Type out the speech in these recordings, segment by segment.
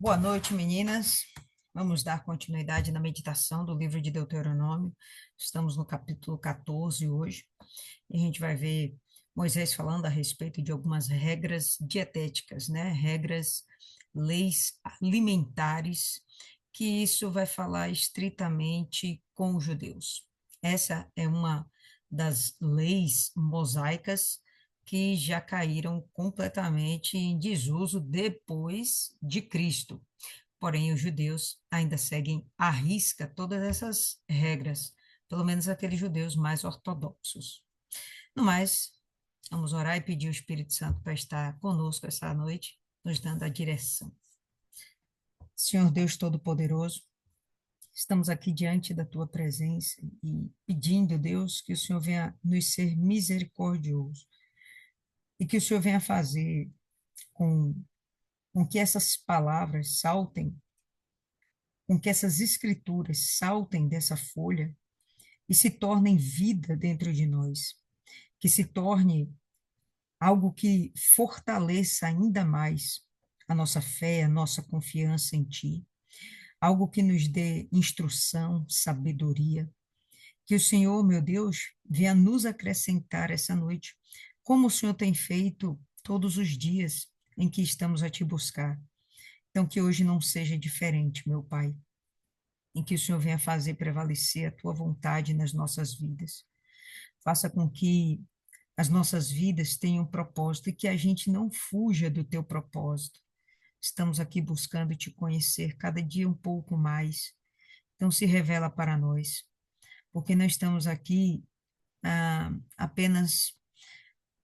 Boa noite, meninas. Vamos dar continuidade na meditação do livro de Deuteronômio. Estamos no capítulo 14 hoje, e a gente vai ver Moisés falando a respeito de algumas regras dietéticas, né? Regras, leis alimentares, que isso vai falar estritamente com os judeus. Essa é uma das leis mosaicas que já caíram completamente em desuso depois de Cristo. Porém, os judeus ainda seguem à risca todas essas regras, pelo menos aqueles judeus mais ortodoxos. No mais, vamos orar e pedir o Espírito Santo para estar conosco essa noite, nos dando a direção. Senhor Deus Todo-Poderoso, estamos aqui diante da tua presença e pedindo, Deus, que o Senhor venha nos ser misericordioso e que o Senhor venha fazer com, com que essas palavras saltem, com que essas escrituras saltem dessa folha e se tornem vida dentro de nós, que se torne algo que fortaleça ainda mais a nossa fé, a nossa confiança em Ti, algo que nos dê instrução, sabedoria, que o Senhor, meu Deus, venha nos acrescentar essa noite, como o Senhor tem feito todos os dias em que estamos a Te buscar. Então, que hoje não seja diferente, meu Pai, em que o Senhor venha fazer prevalecer a Tua vontade nas nossas vidas. Faça com que as nossas vidas tenham propósito e que a gente não fuja do Teu propósito. Estamos aqui buscando Te conhecer cada dia um pouco mais. Então, se revela para nós, porque não estamos aqui apenas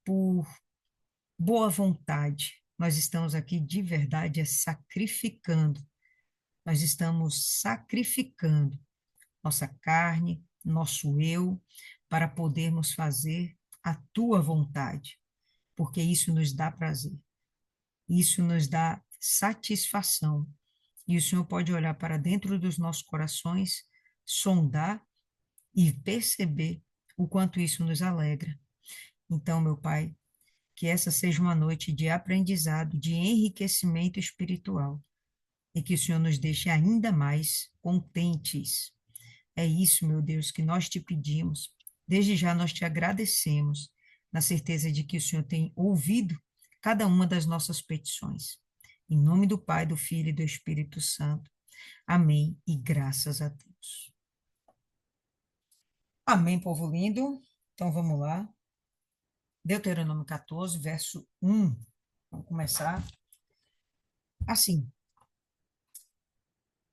por boa vontade, nós estamos aqui de verdade sacrificando. Nós estamos sacrificando nossa carne, nosso eu, para podermos fazer a tua vontade, porque isso nos dá prazer, isso nos dá satisfação. E o Senhor pode olhar para dentro dos nossos corações, sondar e perceber o quanto isso nos alegra. Então, meu Pai, que essa seja uma noite de aprendizado, de enriquecimento espiritual, e que o Senhor nos deixe ainda mais contentes. É isso, meu Deus, que nós te pedimos. Desde já nós te agradecemos, na certeza de que o Senhor tem ouvido cada uma das nossas petições. Em nome do Pai, do Filho e do Espírito Santo. Amém e graças a Deus. Amém, povo lindo. Então vamos lá. Deuteronômio 14, verso 1. Vamos começar assim.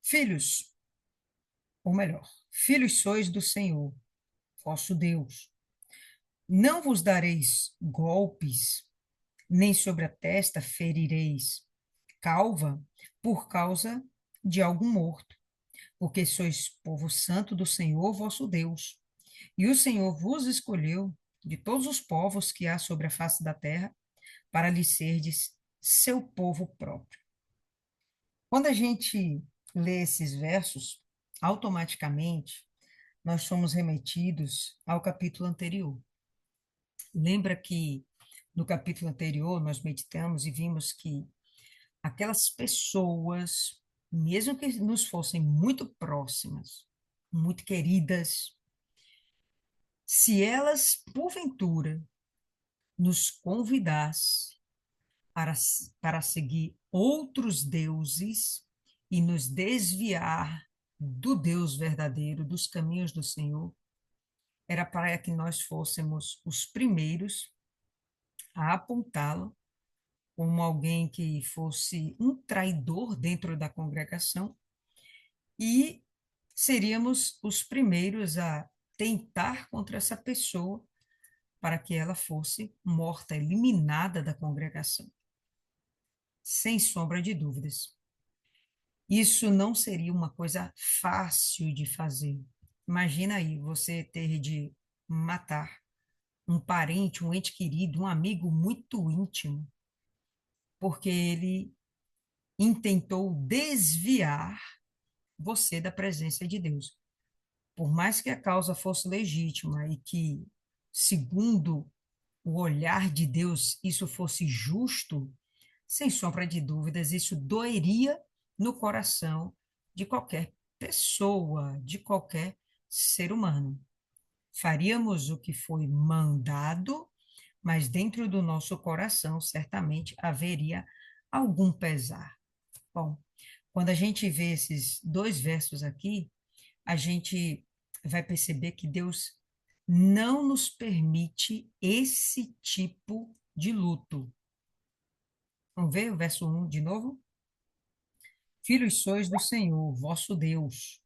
Filhos, ou melhor, filhos sois do Senhor, vosso Deus. Não vos dareis golpes, nem sobre a testa ferireis calva por causa de algum morto, porque sois povo santo do Senhor vosso Deus. E o Senhor vos escolheu de todos os povos que há sobre a face da terra, para lhe serdes seu povo próprio. Quando a gente lê esses versos, automaticamente nós somos remetidos ao capítulo anterior. Lembra que no capítulo anterior nós meditamos e vimos que aquelas pessoas, mesmo que nos fossem muito próximas, muito queridas, se elas, porventura, nos convidassem para, para seguir outros deuses e nos desviar do Deus verdadeiro, dos caminhos do Senhor, era para que nós fôssemos os primeiros a apontá-lo como alguém que fosse um traidor dentro da congregação e seríamos os primeiros a tentar contra essa pessoa para que ela fosse morta, eliminada da congregação, sem sombra de dúvidas. Isso não seria uma coisa fácil de fazer. Imagina aí você ter de matar um parente, um ente querido, um amigo muito íntimo, porque ele intentou desviar você da presença de Deus. Por mais que a causa fosse legítima e que, segundo o olhar de Deus, isso fosse justo, sem sombra de dúvidas, isso doeria no coração de qualquer pessoa, de qualquer ser humano. Faríamos o que foi mandado, mas dentro do nosso coração certamente haveria algum pesar. Bom, quando a gente vê esses dois versos aqui, a gente vai perceber que Deus não nos permite esse tipo de luto. Vamos ver o verso 1 de novo? Filhos sois do Senhor, vosso Deus.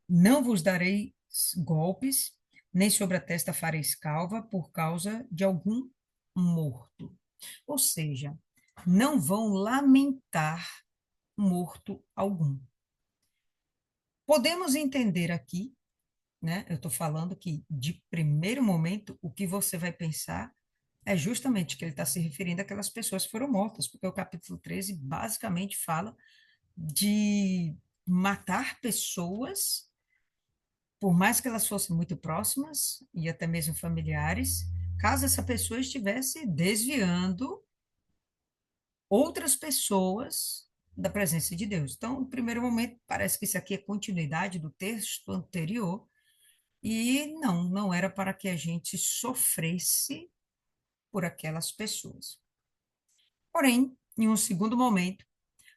Não vos darei golpes, nem sobre a testa fareis calva por causa de algum morto. Ou seja, não vão lamentar morto algum. Podemos entender aqui, né? Eu estou falando que, de primeiro momento, o que você vai pensar é justamente que ele está se referindo àquelas pessoas que foram mortas, porque o capítulo 13 basicamente fala de matar pessoas, por mais que elas fossem muito próximas e até mesmo familiares, caso essa pessoa estivesse desviando outras pessoas da presença de Deus. Então, no primeiro momento, parece que isso aqui é continuidade do texto anterior, e não era para que a gente sofresse por aquelas pessoas. Porém, em um segundo momento,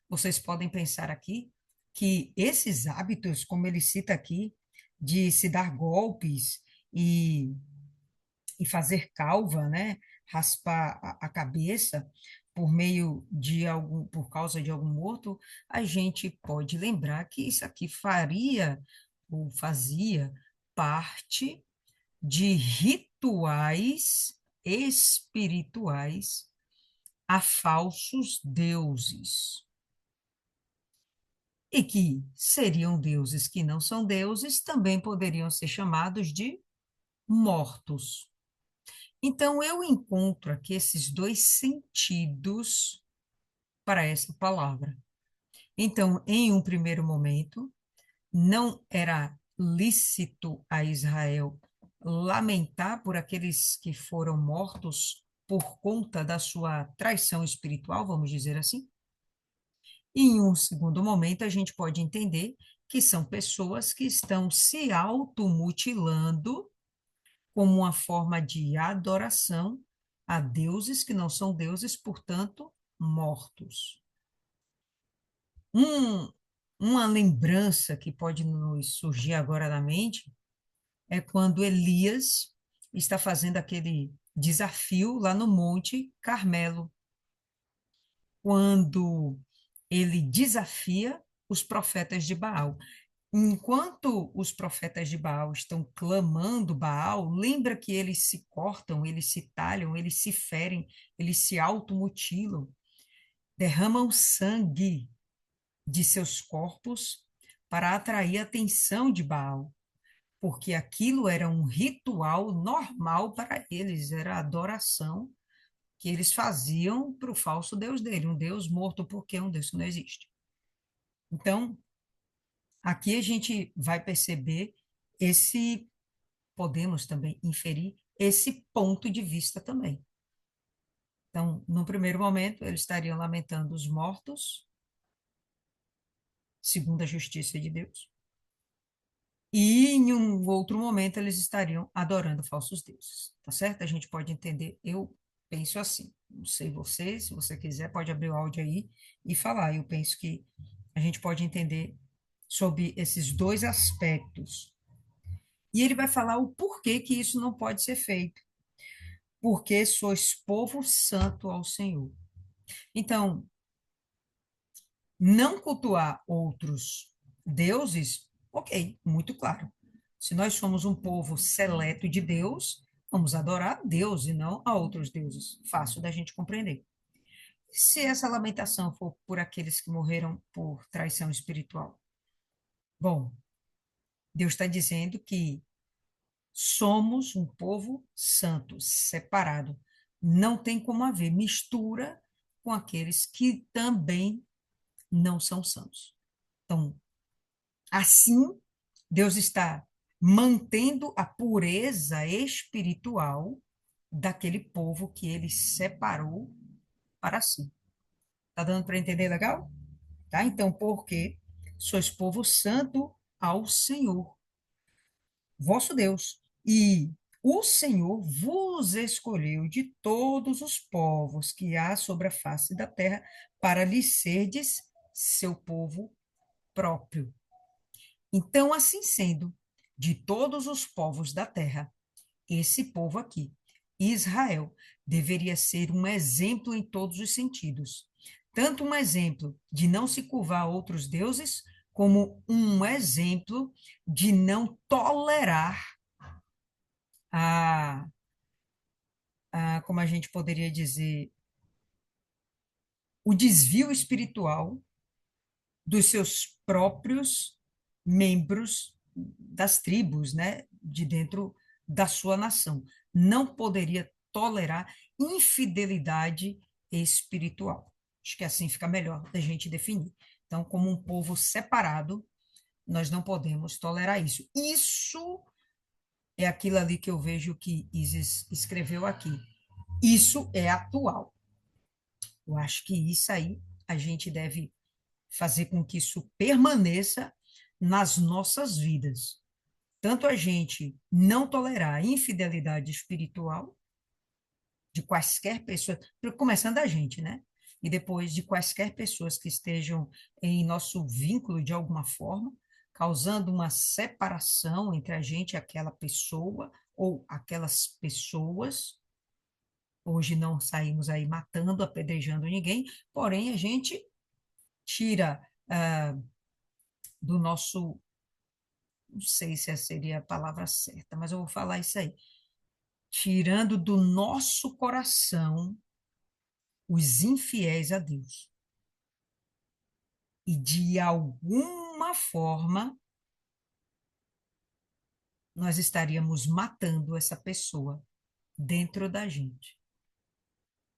vocês podem pensar aqui que esses hábitos, como ele cita aqui, de se dar golpes e, e fazer calva, né, raspar a cabeça por meio de algum, por causa de algum morto, a gente pode lembrar que isso aqui faria ou fazia parte de rituais espirituais a falsos deuses. E que seriam deuses que não são deuses, também poderiam ser chamados de mortos. Então, eu encontro aqui esses dois sentidos para essa palavra. Então, em um primeiro momento, não era lícito a Israel lamentar por aqueles que foram mortos por conta da sua traição espiritual, vamos dizer assim. E em um segundo momento, a gente pode entender que são pessoas que estão se automutilando como uma forma de adoração a deuses que não são deuses, portanto, mortos. Um, uma lembrança que pode nos surgir agora na mente é quando Elias está fazendo aquele desafio lá no Monte Carmelo, quando ele desafia os profetas de Baal. Enquanto os profetas de Baal estão clamando Baal, lembra que eles se cortam, eles se talham, eles se ferem, eles se automutilam, derramam sangue de seus corpos para atrair a atenção de Baal, porque aquilo era um ritual normal para eles, era a adoração que eles faziam para o falso deus dele, um deus morto porque é um deus que não existe. Então, aqui a gente vai perceber esse, podemos também inferir esse ponto de vista também. Então, no primeiro momento, eles estariam lamentando os mortos, segundo a justiça de Deus, e em um outro momento eles estariam adorando falsos deuses, tá certo? A gente pode entender, eu penso assim, não sei você, se você quiser, pode abrir o áudio aí e falar. Eu penso que a gente pode entender sobre esses dois aspectos. E ele vai falar o porquê que isso não pode ser feito. Porque sois povo santo ao Senhor. Então, não cultuar outros deuses, ok, muito claro. Se nós somos um povo seleto de Deus, vamos adorar a Deus e não a outros deuses. Fácil da gente compreender. Se essa lamentação for por aqueles que morreram por traição espiritual, bom, Deus está dizendo que somos um povo santo, separado. Não tem como haver mistura com aqueles que também não são santos. Então, assim, Deus está mantendo a pureza espiritual daquele povo que ele separou para si. Tá dando para entender legal? tá? Então, porque sois povo santo ao Senhor, vosso Deus, e o Senhor vos escolheu de todos os povos que há sobre a face da terra para lhe serdes seu povo próprio. Então, assim sendo, de todos os povos da terra, esse povo aqui, Israel, deveria ser um exemplo em todos os sentidos. Tanto um exemplo de não se curvar a outros deuses, como um exemplo de não tolerar a, como a gente poderia dizer, o desvio espiritual dos seus próprios membros das tribos, né, de dentro da sua nação. Não poderia tolerar infidelidade espiritual. Acho que assim fica melhor da gente definir. Então, como um povo separado, nós não podemos tolerar isso. Isso é aquilo ali que eu vejo que Isis escreveu aqui. Isso é atual. Eu acho que isso aí a gente deve fazer com que isso permaneça nas nossas vidas. Tanto a gente não tolerar a infidelidade espiritual de quaisquer pessoas, começando a gente, né? E depois de quaisquer pessoas que estejam em nosso vínculo de alguma forma, causando uma separação entre a gente e aquela pessoa ou aquelas pessoas. Hoje não saímos aí matando, apedrejando ninguém, porém a gente tira do nosso, não sei se essa seria a palavra certa, mas eu vou falar isso aí, tirando do nosso coração os infiéis a Deus. E de alguma forma nós estaríamos matando essa pessoa dentro da gente.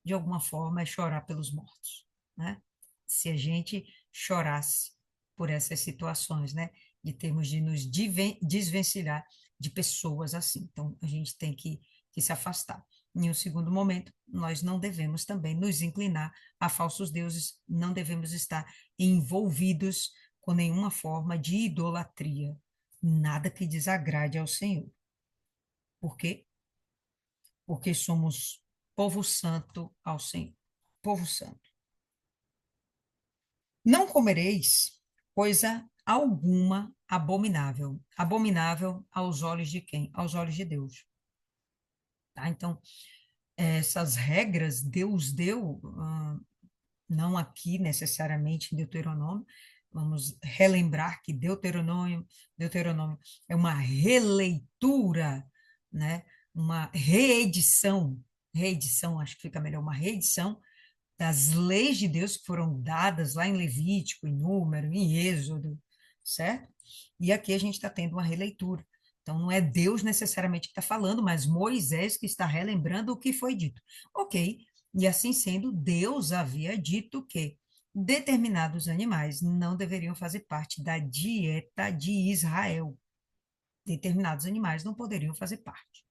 De alguma forma é chorar pelos mortos, né? Se a gente chorasse por essas situações, né? De termos de nos desvencilhar de pessoas assim. Então, a gente tem que se afastar. Em um segundo momento, nós não devemos também nos inclinar a falsos deuses, não devemos estar envolvidos com nenhuma forma de idolatria, nada que desagrade ao Senhor. Por quê? Porque somos povo santo ao Senhor. Povo santo. Não comereis coisa alguma abominável. Abominável aos olhos de quem? Aos olhos de Deus. Tá? Então, essas regras Deus deu, não aqui necessariamente em Deuteronômio. Vamos relembrar que Deuteronômio é uma releitura, né? Uma reedição, acho que fica melhor, uma reedição das leis de Deus que foram dadas lá em Levítico, em Número, em Êxodo, certo? E aqui a gente está tendo uma releitura. Então, não é Deus necessariamente que está falando, mas Moisés que está relembrando o que foi dito. Ok, e assim sendo, Deus havia dito que determinados animais não deveriam fazer parte da dieta de Israel. Determinados animais não poderiam fazer parte.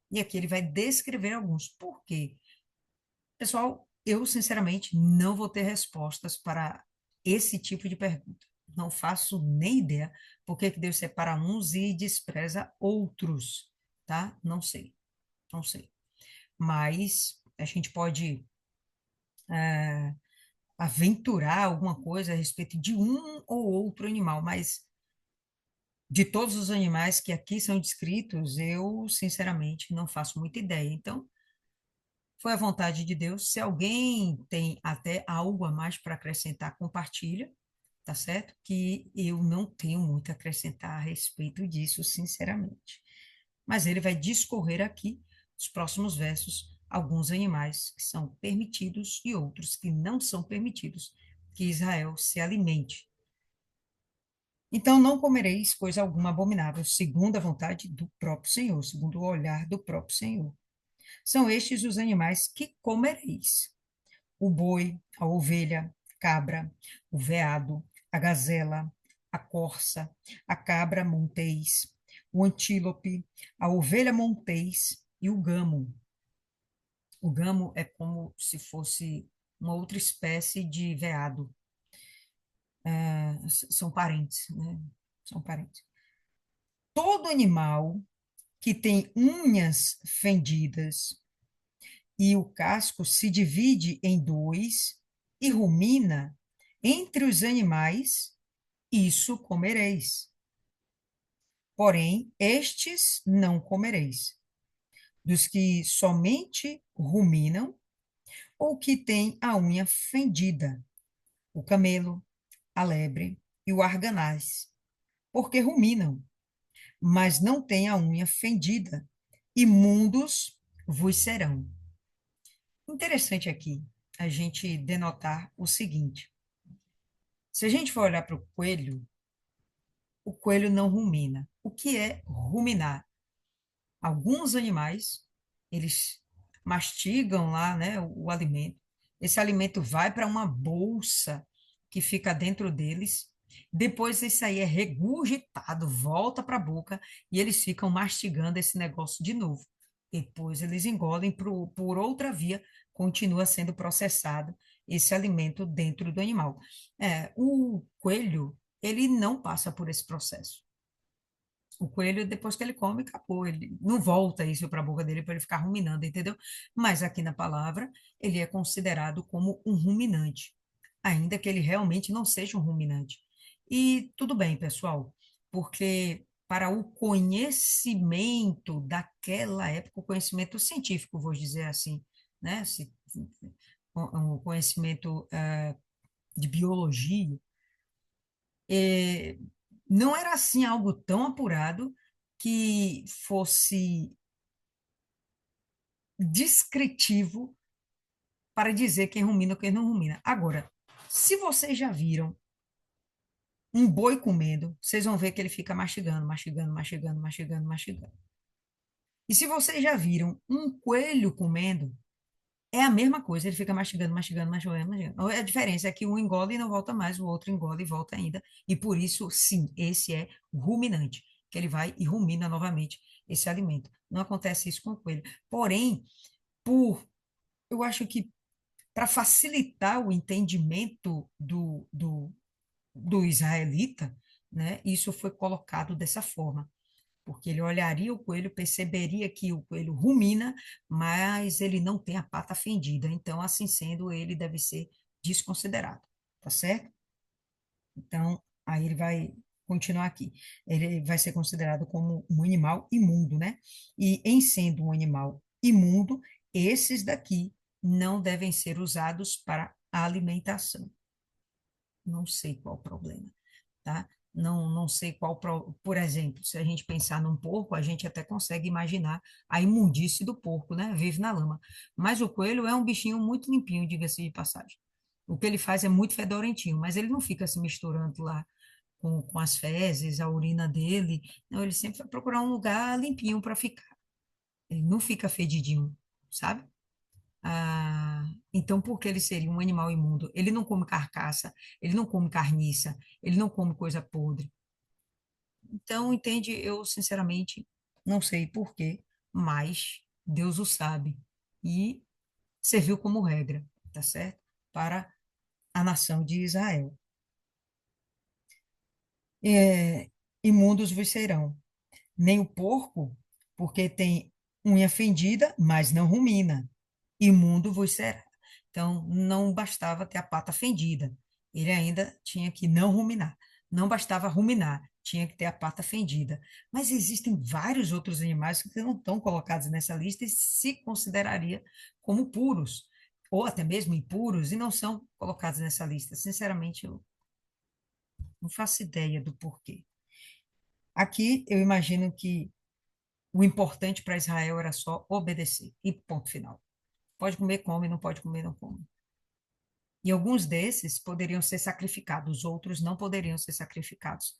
E aqui ele vai descrever alguns. Por quê? Pessoal, eu sinceramente não vou ter respostas para esse tipo de pergunta. Não faço nem ideia por que que Deus separa uns e despreza outros, tá? Não sei, não sei. Mas a gente pode aventurar alguma coisa a respeito de um ou outro animal, mas de todos os animais que aqui são descritos, eu sinceramente não faço muita ideia. Então, foi a vontade de Deus. Se alguém tem até algo a mais para acrescentar, compartilha, tá certo? Que eu não tenho muito a acrescentar a respeito disso, sinceramente. Mas ele vai discorrer aqui, nos próximos versos, alguns animais que são permitidos e outros que não são permitidos que Israel se alimente. Então, não comereis coisa alguma abominável, segundo a vontade do próprio Senhor, segundo o olhar do próprio Senhor. São estes os animais que comereis: o boi, a ovelha, cabra, o veado, a gazela, a corça, a cabra montês, o antílope, a ovelha montês e o gamo. O gamo é como se fosse uma outra espécie de veado. São parentes, né? São parentes. Todo animal que tem unhas fendidas e o casco se divide em dois e rumina entre os animais, isso comereis. Porém, estes não comereis. Dos que somente ruminam ou que têm a unha fendida, o camelo, a lebre e o arganaz, porque ruminam, mas não têm a unha fendida, imundos vos serão. Interessante aqui a gente denotar o seguinte: se a gente for olhar para o coelho não rumina. O que é ruminar? Alguns animais, eles mastigam lá, né, o alimento. Esse alimento vai para uma bolsa que fica dentro deles. Depois isso aí é regurgitado, volta para a boca e eles ficam mastigando esse negócio de novo. Depois eles engolem por outra via, continua sendo processado esse alimento dentro do animal. O coelho, ele não passa por esse processo. O coelho, depois que ele come, acabou. Ele não volta isso para a boca dele para ele ficar ruminando, entendeu? Mas aqui na palavra, ele é considerado como um ruminante, ainda que ele realmente não seja um ruminante. E tudo bem, pessoal, porque para o conhecimento daquela época, o conhecimento científico, vou dizer assim, né? Um conhecimento de biologia, não era assim algo tão apurado que fosse descritivo para dizer quem rumina ou quem não rumina. Agora, se vocês já viram um boi comendo, vocês vão ver que ele fica mastigando, mastigando, mastigando, mastigando, mastigando. E se vocês já viram um coelho comendo, é a mesma coisa, ele fica mastigando, mastigando, mastigando, mastigando. A diferença é que um engole e não volta mais, o outro engole e volta ainda. E por isso, sim, esse é o ruminante, que ele vai e rumina novamente esse alimento. Não acontece isso com o coelho. Porém, eu acho que para facilitar o entendimento do israelita, né, isso foi colocado dessa forma porque ele olharia o coelho, perceberia que o coelho rumina, mas ele não tem a pata fendida. Então, assim sendo, ele deve ser desconsiderado, tá certo? Então, aí ele vai continuar aqui. Ele vai ser considerado como um animal imundo, né? E em sendo um animal imundo, esses daqui não devem ser usados para alimentação. Não sei qual o problema, tá? Não sei por exemplo, se a gente pensar num porco, a gente até consegue imaginar a imundície do porco, né? Vive na lama. Mas o coelho é um bichinho muito limpinho, diga-se de passagem. O que ele faz é muito fedorentinho, mas ele não fica se misturando lá com as fezes, a urina dele. Não, ele sempre vai procurar um lugar limpinho para ficar. Ele não fica fedidinho, sabe? Então, por que ele seria um animal imundo? Ele não come carcaça, ele não come carniça, ele não come coisa podre. Então, entende? Eu, sinceramente, não sei por quê, mas Deus o sabe. E serviu como regra, tá certo? Para a nação de Israel. Imundos vos serão. Nem o porco, porque tem unha fendida, mas não rumina. Imundo vos será. Então, não bastava ter a pata fendida, ele ainda tinha que não ruminar. Não bastava ruminar, tinha que ter a pata fendida. Mas existem vários outros animais que não estão colocados nessa lista e se consideraria como puros, ou até mesmo impuros, e não são colocados nessa lista. Sinceramente, eu não faço ideia do porquê. Aqui, eu imagino que o importante para Israel era só obedecer, e ponto final. Pode comer, come, não pode comer, não come. E alguns desses poderiam ser sacrificados, outros não poderiam ser sacrificados,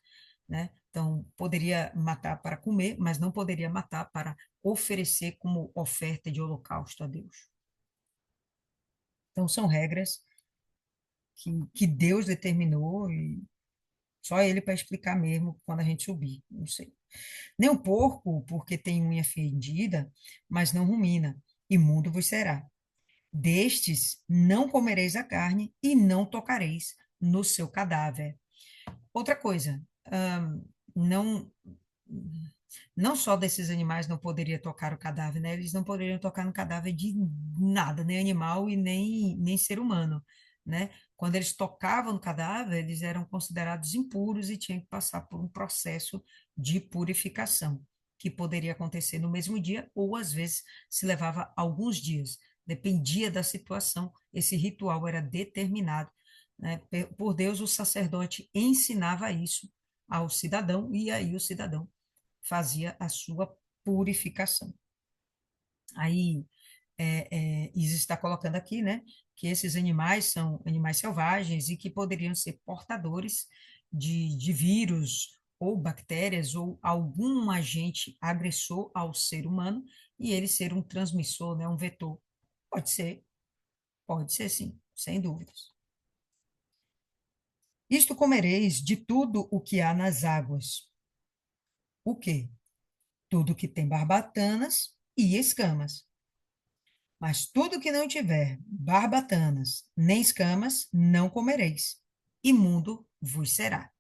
né? Então, poderia matar para comer, mas não poderia matar para oferecer como oferta de holocausto a Deus. Então, são regras que Deus determinou e só ele para explicar mesmo quando a gente subir, não sei. Nem o porco, porque tem unha fendida, mas não rumina, imundo vos será. Destes não comereis a carne e não tocareis, no seu cadáver. Outra coisa, não, não só desses animais não poderia tocar o cadáver, né? Eles não poderiam tocar no cadáver de nada, nem animal e nem ser humano, né? Quando eles tocavam no cadáver, eles eram considerados impuros e tinham que passar por um processo de purificação, que poderia acontecer no mesmo dia ou às vezes se levava alguns dias, dependia da situação. Esse ritual era determinado, né? Por Deus, o sacerdote ensinava isso ao cidadão e aí o cidadão fazia a sua purificação. Aí, Isa está colocando aqui, né, que esses animais são animais selvagens e que poderiam ser portadores de vírus ou bactérias ou algum agente agressor ao ser humano e ele ser um transmissor, né, um vetor. Pode ser sim, sem dúvidas. Isto comereis de tudo o que há nas águas. O quê? Tudo que tem barbatanas e escamas. Mas tudo que não tiver barbatanas nem escamas, não comereis. Imundo vos será.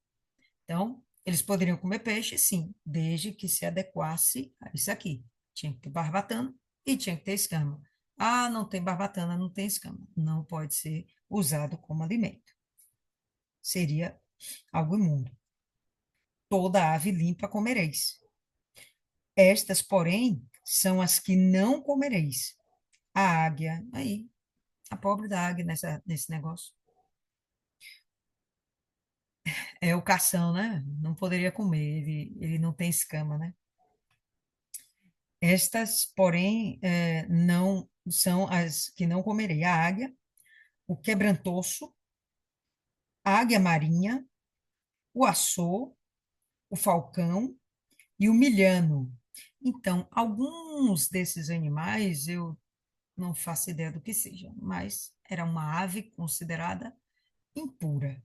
Então, eles poderiam comer peixe, sim, desde que se adequasse a isso aqui. Tinha que ter barbatana e tinha que ter escama. Ah, não tem barbatana, não tem escama. Não pode ser usado como alimento. Seria algo imundo. Toda ave limpa comereis. Estas, porém, são as que não comereis. A águia, aí, a pobre da águia nesse negócio. É o cação, né? Não poderia comer, ele não tem escama, né? Estas, porém, não são as que não comerei. A águia, o quebrantoço, a águia marinha, o açô, o falcão e o milhano. Então, alguns desses animais eu não faço ideia do que seja, mas era uma ave considerada impura,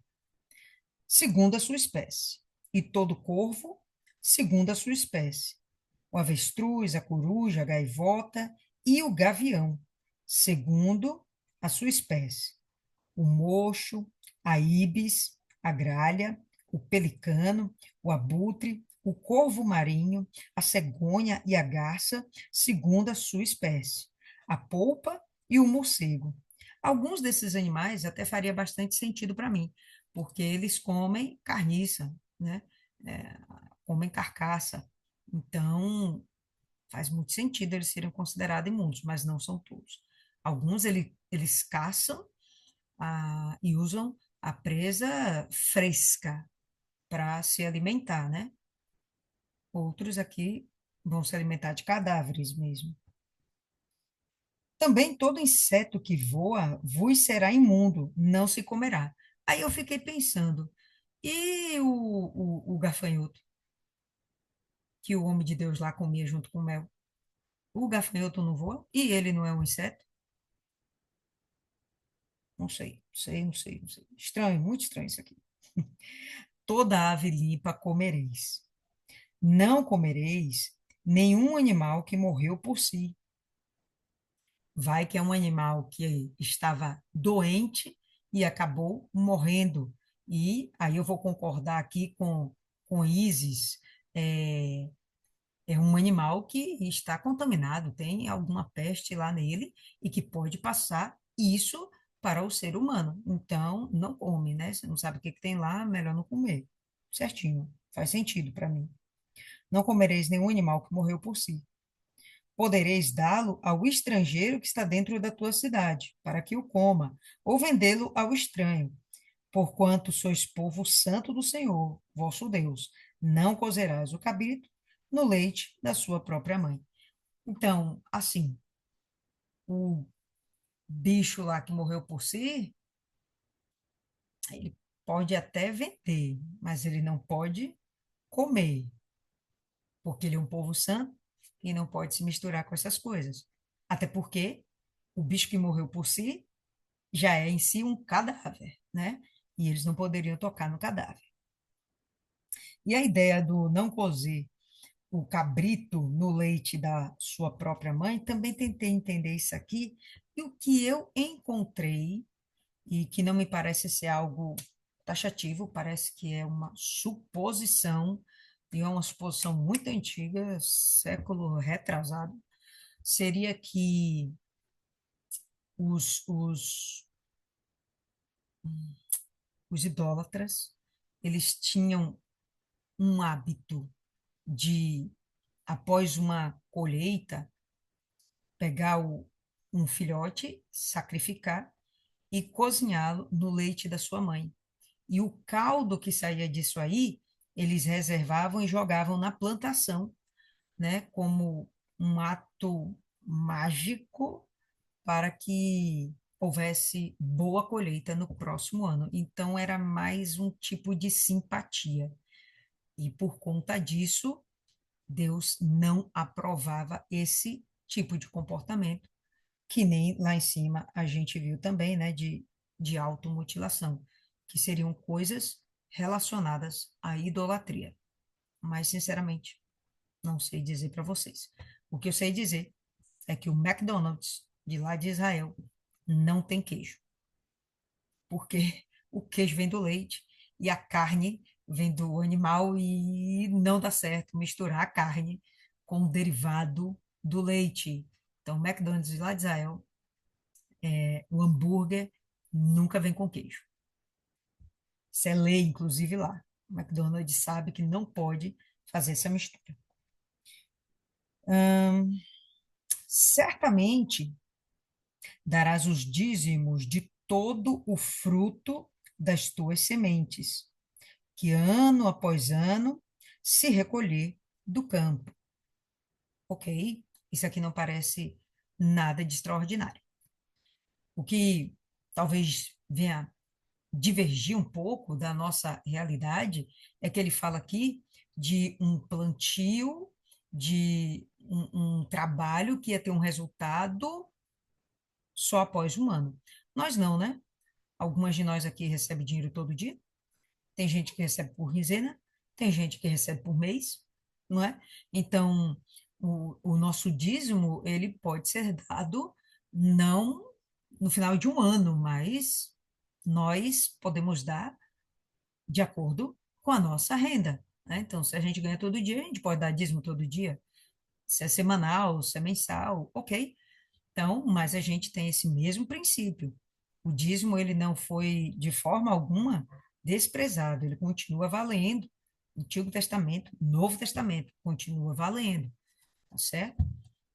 segundo a sua espécie, e todo corvo, segundo a sua espécie, o avestruz, a coruja, a gaivota e o gavião, segundo a sua espécie, o mocho, a ibis, a gralha, o pelicano, o abutre, o corvo marinho, a cegonha e a garça, segundo a sua espécie, a polpa e o morcego. Alguns desses animais até faria bastante sentido para mim, porque eles comem carniça, né? É, comem carcaça. Então, faz muito sentido eles serem considerados imundos, mas não são todos. Alguns eles caçam e usam a presa fresca para se alimentar, né? Outros aqui vão se alimentar de cadáveres mesmo. Também todo inseto que voa vos será imundo, não se comerá. Aí eu fiquei pensando, e o gafanhoto, que o homem de Deus lá comia junto com o mel? O gafanhoto não voa? E ele não é um inseto? Não sei, não sei, não sei, não sei. Estranho, muito estranho isso aqui. Toda ave limpa comereis. Não comereis nenhum animal que morreu por si. Vai que é um animal que estava doente e acabou morrendo. E aí eu vou concordar aqui com Isis, é, é um animal que está contaminado, tem alguma peste lá nele e que pode passar isso para o ser humano. Então, não come, né? Você não sabe o que que tem lá, melhor não comer. Certinho, faz sentido para mim. Não comereis nenhum animal que morreu por si. Podereis dá-lo ao estrangeiro que está dentro da tua cidade, para que o coma, ou vendê-lo ao estranho, porquanto sois povo santo do Senhor, vosso Deus. Não cozerás o cabrito no leite da sua própria mãe. Então, assim, o bicho lá que morreu por si, ele pode até vender, mas ele não pode comer, porque ele é um povo santo e não pode se misturar com essas coisas. Até porque o bicho que morreu por si já é em si um cadáver, né? E eles não poderiam tocar no cadáver. E a ideia do não cozer o cabrito no leite da sua própria mãe, também tentei entender isso aqui, e o que eu encontrei, e que não me parece ser algo taxativo, parece que é uma suposição, e é uma suposição muito antiga, século retrasado, seria que os, os idólatras, eles tinham um hábito de, após uma colheita, pegar um filhote, sacrificar e cozinhá-lo no leite da sua mãe. E o caldo que saía disso aí, eles reservavam e jogavam na plantação, né, como um ato mágico para que houvesse boa colheita no próximo ano. Então, era mais um tipo de simpatia. E por conta disso, Deus não aprovava esse tipo de comportamento, que nem lá em cima a gente viu também, né, de automutilação, que seriam coisas relacionadas à idolatria. Mas, sinceramente, não sei dizer para vocês. O que eu sei dizer é que o McDonald's de lá de Israel não tem queijo, porque o queijo vem do leite e a carne vem do animal e não dá certo misturar a carne com o derivado do leite. Então, o McDonald's de lá de Israel, o hambúrguer nunca vem com queijo. Isso é lei, inclusive lá. O McDonald's sabe que não pode fazer essa mistura. Certamente darás os dízimos de todo o fruto das tuas sementes, que ano após ano se recolher do campo. Ok? Isso aqui não parece nada de extraordinário. O que talvez venha divergir um pouco da nossa realidade é que ele fala aqui de um plantio, de um trabalho que ia ter um resultado só após um ano. Nós não, né? Algumas de nós aqui recebem dinheiro todo dia. Tem gente que recebe por quinzena, tem gente que recebe por mês, não é? Então, o nosso dízimo, ele pode ser dado não no final de um ano, mas nós podemos dar de acordo com a nossa renda, né? Então, se a gente ganha todo dia, a gente pode dar dízimo todo dia. Se é semanal, se é mensal, ok. Então, mas a gente tem esse mesmo princípio. O dízimo, ele não foi de forma alguma desprezado, ele continua valendo. Antigo Testamento, Novo Testamento, continua valendo, tá certo?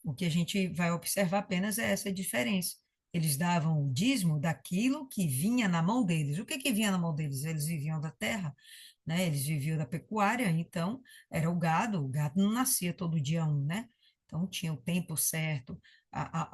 O que a gente vai observar apenas é essa diferença. Eles davam o dízimo daquilo que vinha na mão deles. O que que vinha na mão deles? Eles viviam da terra, né? Eles viviam da pecuária, então era o gado não nascia todo dia um, né? Então tinha o tempo certo.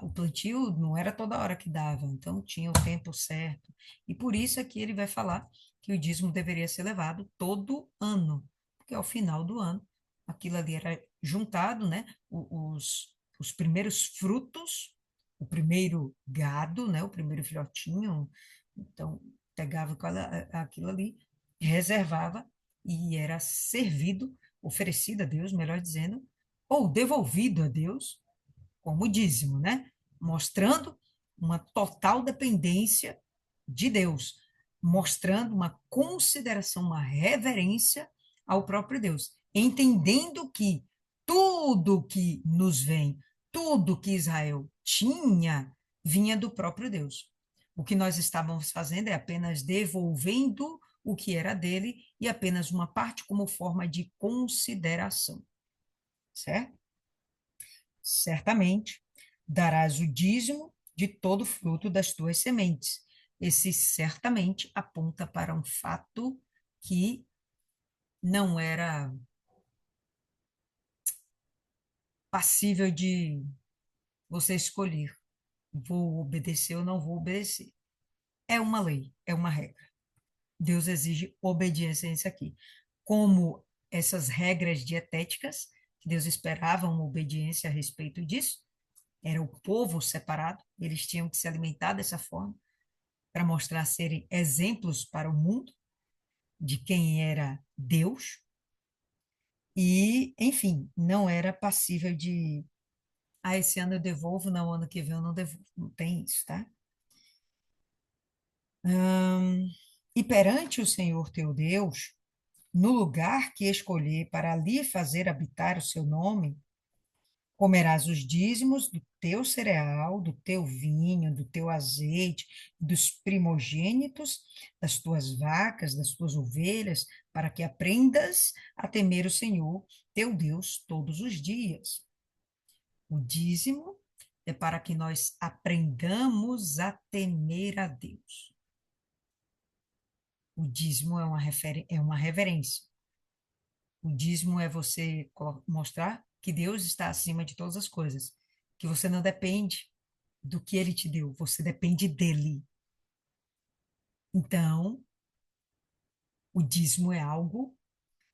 O plantio não era toda hora que dava, então tinha o tempo certo. E por isso é que ele vai falar que o dízimo deveria ser levado todo ano, porque ao final do ano aquilo ali era juntado, né? Os primeiros frutos, o primeiro gado, né, o primeiro filhotinho, então pegava aquilo ali, reservava e era servido, oferecido a Deus, melhor dizendo, ou devolvido a Deus como dízimo, né? Mostrando uma total dependência de Deus, mostrando uma consideração, uma reverência ao próprio Deus, entendendo que tudo que nos vem, tudo que Israel tinha, vinha do próprio Deus. O que nós estávamos fazendo é apenas devolvendo o que era dele e apenas uma parte como forma de consideração, certo? Certamente darás o dízimo de todo fruto das tuas sementes. Esse certamente aponta para um fato que não era passível de você escolher. Vou obedecer ou não vou obedecer. É uma lei, é uma regra. Deus exige obediência a isso aqui. Como essas regras dietéticas, que Deus esperava uma obediência a respeito disso, era o povo separado, eles tinham que se alimentar dessa forma, para mostrar serem exemplos para o mundo de quem era Deus, e, enfim, não era passível de, esse ano eu devolvo, não, ano que vem eu não devolvo. Não tem isso, tá? Hum, E perante o Senhor teu Deus, no lugar que escolher para ali fazer habitar o seu nome, comerás os dízimos do teu cereal, do teu vinho, do teu azeite, dos primogênitos das tuas vacas, das tuas ovelhas, para que aprendas a temer o Senhor teu Deus todos os dias. O dízimo é para que nós aprendamos a temer a Deus. O dízimo é uma reverência. O dízimo é você mostrar que Deus está acima de todas as coisas, que você não depende do que ele te deu, você depende dele. Então, o dízimo é algo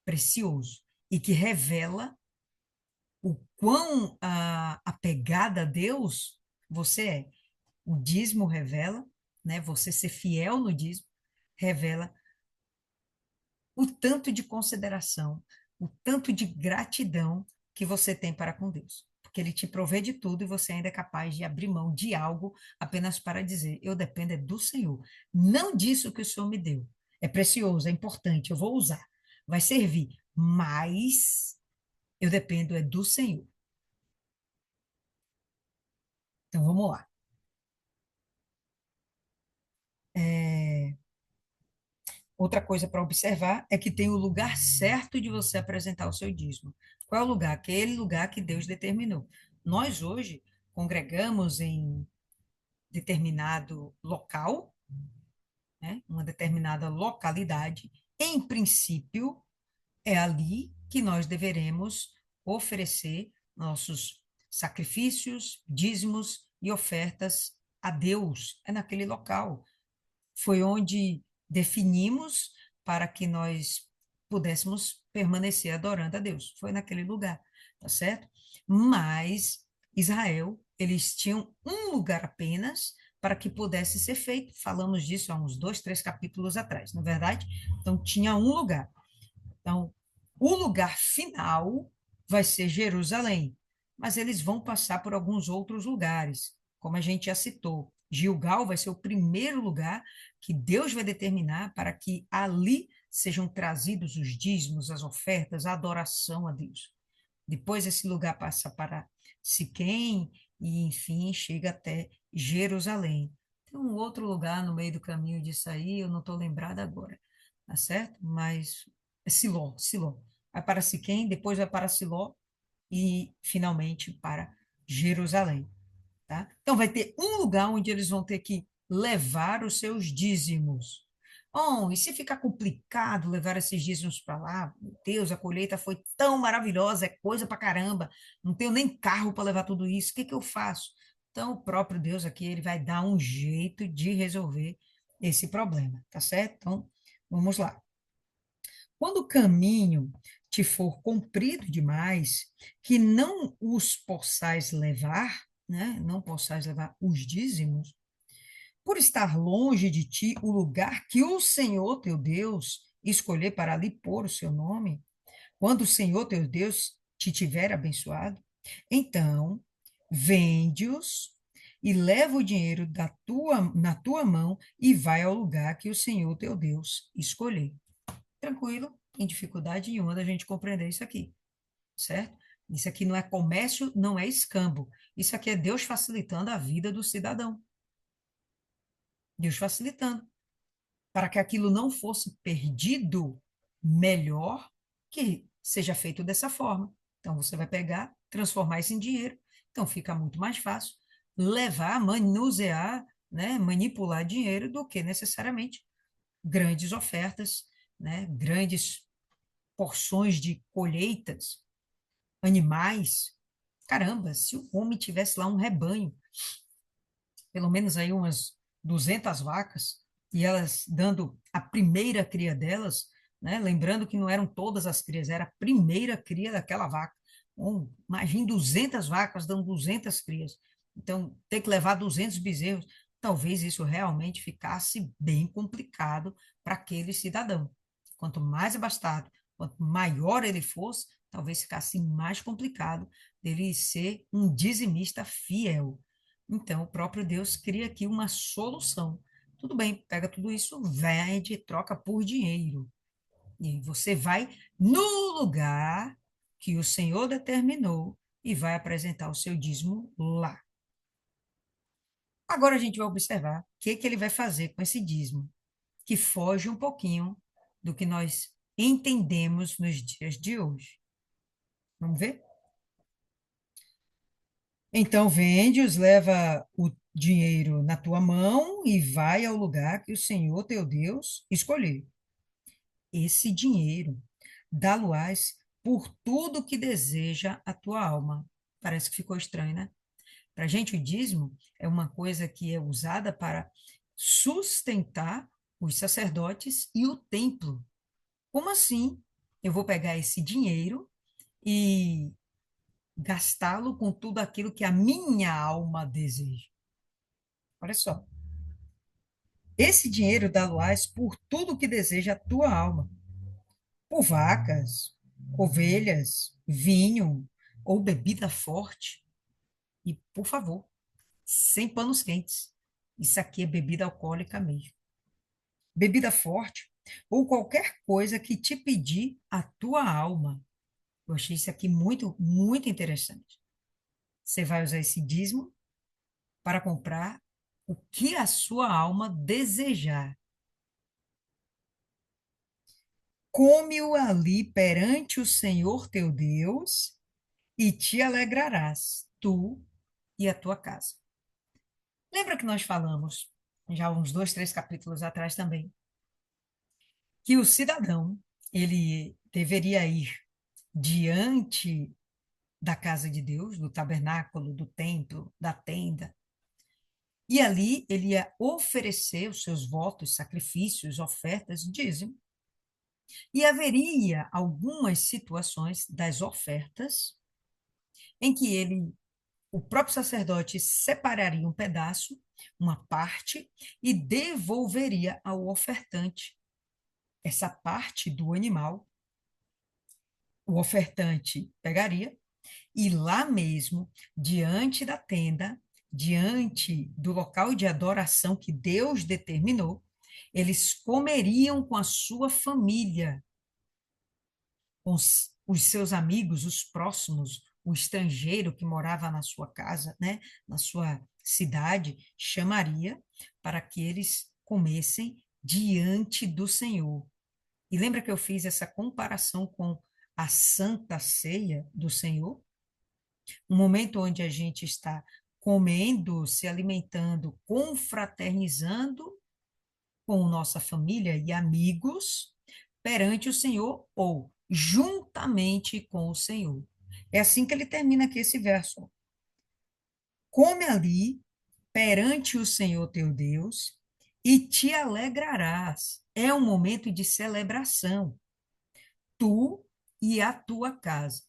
precioso e que revela o quão apegada a Deus você é. O dízimo revela, né? Você ser fiel no dízimo revela o tanto de consideração, o tanto de gratidão que você tem para com Deus. Porque Ele te provê de tudo e você ainda é capaz de abrir mão de algo apenas para dizer: eu dependo é do Senhor, não disso que o Senhor me deu. É precioso, é importante, eu vou usar, vai servir, mas eu dependo é do Senhor. Então vamos lá. É, outra coisa para observar é que tem o lugar certo de você apresentar o seu dízimo. Qual é o lugar? Aquele lugar que Deus determinou. Nós hoje congregamos em determinado local, né, uma determinada localidade. Em princípio, é ali que nós deveremos oferecer nossos sacrifícios, dízimos e ofertas a Deus. É naquele local. Foi onde definimos para que nós pudéssemos permanecer adorando a Deus. Foi naquele lugar, tá certo? Mas Israel, eles tinham um lugar apenas para que pudesse ser feito. Falamos disso há uns 2, 3 capítulos atrás, na é verdade? Então, tinha um lugar. Então, o lugar final vai ser Jerusalém, mas eles vão passar por alguns outros lugares, como a gente já citou. Gilgal vai ser o primeiro lugar que Deus vai determinar para que ali sejam trazidos os dízimos, as ofertas, a adoração a Deus. Depois esse lugar passa para Siquém e, enfim, chega até Jerusalém. Tem um outro lugar no meio do caminho disso aí, eu não estou lembrada agora, tá certo? Mas é Siló, Siló. Vai para Siquém, depois vai para Siló e, finalmente, para Jerusalém, tá? Então, vai ter um lugar onde eles vão ter que levar os seus dízimos. Bom, e se ficar complicado levar esses dízimos para lá? Meu Deus, a colheita foi tão maravilhosa, é coisa para caramba, não tenho nem carro para levar tudo isso, o que que eu faço? Então, o próprio Deus aqui, ele vai dar um jeito de resolver esse problema, tá certo? Então, vamos lá. Quando o caminho te for comprido demais, que não os possais levar, né? Não possais levar os dízimos, por estar longe de ti o lugar que o Senhor teu Deus escolher para ali pôr o seu nome, quando o Senhor teu Deus te tiver abençoado, então vende-os e leva o dinheiro na tua mão e vai ao lugar que o Senhor teu Deus escolher. Tranquilo, em dificuldade nenhuma da gente compreender isso aqui, certo? Isso aqui não é comércio, não é escambo. Isso aqui é Deus facilitando a vida do cidadão. Deus facilitando. Para que aquilo não fosse perdido, melhor que seja feito dessa forma. Então, você vai pegar, transformar isso em dinheiro. Então, fica muito mais fácil levar, manusear, né, manipular dinheiro do que necessariamente grandes ofertas, né, grandes porções de colheitas, animais. Caramba, se o homem tivesse lá um rebanho, pelo menos aí umas 200 vacas, e elas dando a primeira cria delas, né? Lembrando que não eram todas as crias, era a primeira cria daquela vaca. Bom, imagine 200 vacas dando 200 crias. Então, ter que levar 200 bezerros, talvez isso realmente ficasse bem complicado para aquele cidadão. Quanto mais abastado, quanto maior ele fosse, talvez ficasse mais complicado dele ser um dizimista fiel. Então, o próprio Deus cria aqui uma solução. Tudo bem, pega tudo isso, vende, troca por dinheiro. E aí você vai no lugar que o Senhor determinou e vai apresentar o seu dízimo lá. Agora a gente vai observar o que que ele vai fazer com esse dízimo, que foge um pouquinho do que nós entendemos nos dias de hoje. Vamos ver? Então vende-os, leva o dinheiro na tua mão e vai ao lugar que o Senhor teu Deus escolher. Esse dinheiro dá-lo-ás por tudo que deseja a tua alma. Parece que ficou estranho, né? Para a gente, o dízimo é uma coisa que é usada para sustentar os sacerdotes e o templo. Como assim? Eu vou pegar esse dinheiro e gastá-lo com tudo aquilo que a minha alma deseja. Olha só. Esse dinheiro dá-lo-ás por tudo que deseja a tua alma. Por vacas, ovelhas, vinho ou bebida forte. E, por favor, sem panos quentes. Isso aqui é bebida alcoólica mesmo. Bebida forte ou qualquer coisa que te pedir a tua alma. Eu achei isso aqui muito, muito interessante. Você vai usar esse dízimo para comprar o que a sua alma desejar. Come-o ali perante o Senhor teu Deus e te alegrarás, tu e a tua casa. Lembra que nós falamos, já uns 2, 3 capítulos atrás também, que o cidadão, ele deveria ir diante da casa de Deus, do tabernáculo, do templo, da tenda, e ali ele ia oferecer os seus votos, sacrifícios, ofertas, dízimo. E haveria algumas situações das ofertas em que ele, o próprio sacerdote, separaria um pedaço, uma parte, e devolveria ao ofertante essa parte do animal. O ofertante pegaria e lá mesmo, diante da tenda, diante do local de adoração que Deus determinou, eles comeriam com a sua família, com os seus amigos, os próximos, o estrangeiro que morava na sua casa, né, na sua cidade, chamaria para que eles comessem diante do Senhor. E lembra que eu fiz essa comparação com a Santa Ceia do Senhor? Um momento onde a gente está comendo, se alimentando, confraternizando com nossa família e amigos perante o Senhor ou juntamente com o Senhor. É assim que ele termina aqui esse verso. Come ali perante o Senhor teu Deus e te alegrarás. É um momento de celebração, tu e a tua casa.